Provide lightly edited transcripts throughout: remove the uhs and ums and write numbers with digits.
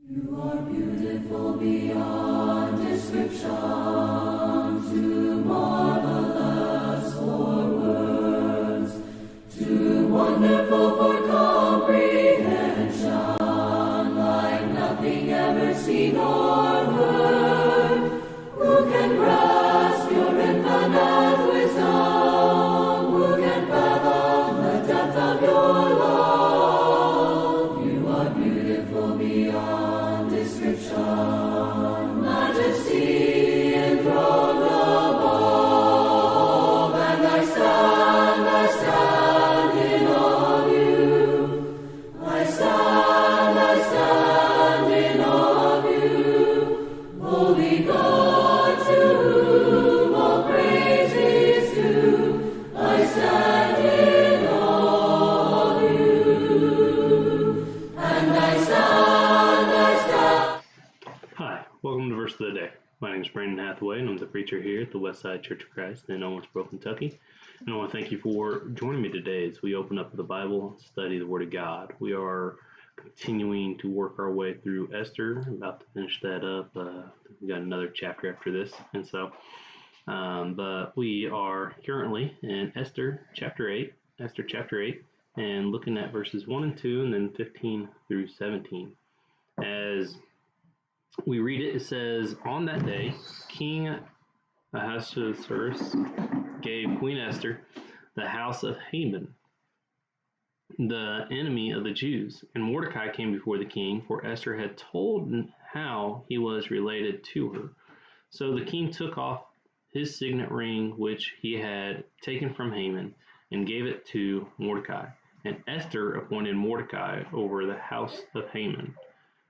You are beautiful beyond description, too marvelous for words, too wonderful for comprehension, like nothing ever seen or heard. Who can grasp your infinite wisdom? Who can fathom the depth of your love? You are beautiful beyond description, majesty enthroned above, and I stand in awe of you. I stand in awe of you, holy God, to whom all praise is due. I stand in awe of you, and I stand. Hi, welcome to Verse of the Day. My name is Brandon Hathaway, and I'm the preacher here at the Westside Church of Christ in Owensboro, Kentucky. And I want to thank you for joining me today as we open up the Bible, study the Word of God. We are continuing to work our way through Esther, about to finish that up. We got another chapter after this, and so, but we are currently in Esther chapter 8, and looking at verses 1 and 2, and then 15 through 17. As we read it, it says, "On that day, King Ahasuerus gave Queen Esther the house of Haman, the enemy of the Jews. And Mordecai came before the king, for Esther had told how he was related to her. So the king took off his signet ring, which he had taken from Haman, and gave it to Mordecai. And Esther appointed Mordecai over the house of Haman."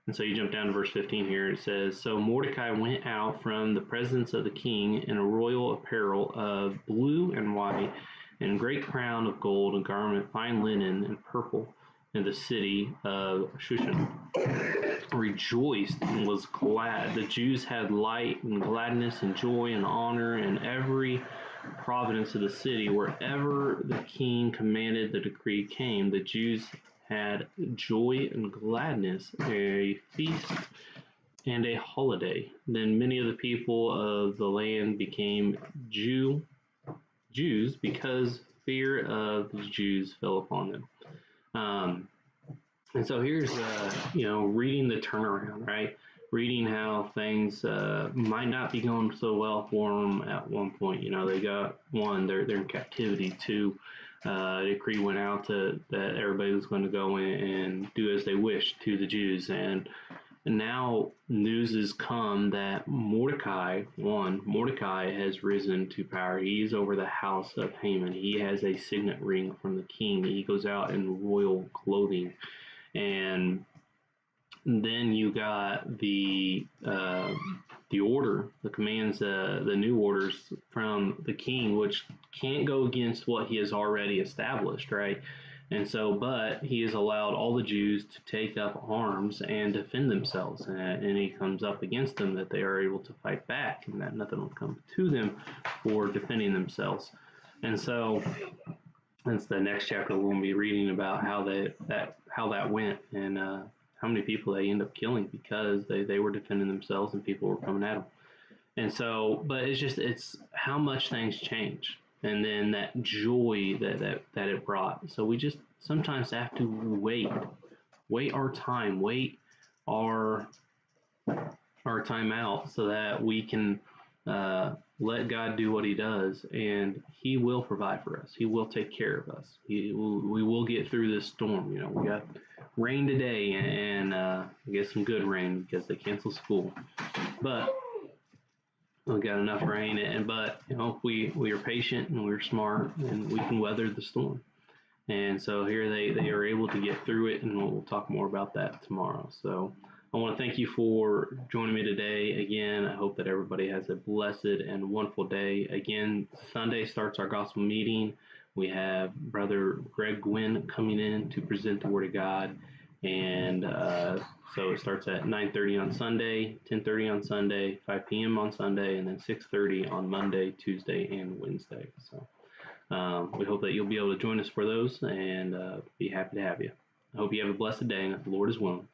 And so you jump down to verse 15 here. It says, "So Mordecai went out from the presence of the king in a royal apparel of blue and white, and great crown of gold, and garment, fine linen, and purple, in the city of Shushan. Rejoiced and was glad. The Jews had light and gladness and joy and honor in every province of the city. Wherever the king commanded, the decree came. The Jews had joy and gladness, a feast and a holiday. Then many of the people of the land became Jews, because fear of the Jews fell upon them." And so here's, reading the turnaround, right? Reading how things might not be going so well for them at one point. They got one, they're in captivity. Two, a decree went out that everybody was going to go in and do as they wished to the Jews. And now news has come that Mordecai has risen to power. He's over the house of Haman. He has a signet ring from the king. He goes out in royal clothing. And then you got the order, the commands, the new orders from the king, which can't go against what he has already established, right? And so, but he has allowed all the Jews to take up arms and defend themselves, and he comes up against them that they are able to fight back, and that nothing will come to them for defending themselves. And so, that's the next chapter we're going to be reading about how that went, and how many people they end up killing because they were defending themselves and people were coming at them. And so, but it's how much things change, and then that joy that it brought. So we just sometimes have to wait our time, wait our time out, so that we can let God do what he does, and he will provide for us. He will take care of us. We will get through this storm. We got rain today, and get some good rain because they canceled school. But we got enough rain, but if we are patient and we're smart, and we can weather the storm. And so here they are able to get through it, and we'll talk more about that tomorrow. So I want to thank you for joining me today. Again, I hope that everybody has a blessed and wonderful day. Again, Sunday starts our gospel meeting. We have Brother Greg Gwynn coming in to present the Word of God. And so it starts at 9:30 on Sunday, 10:30 on Sunday, 5 p.m. on Sunday, and then 6:30 on Monday, Tuesday, and Wednesday. So we hope that you'll be able to join us for those, and be happy to have you. I hope you have a blessed day, and if the Lord is willing.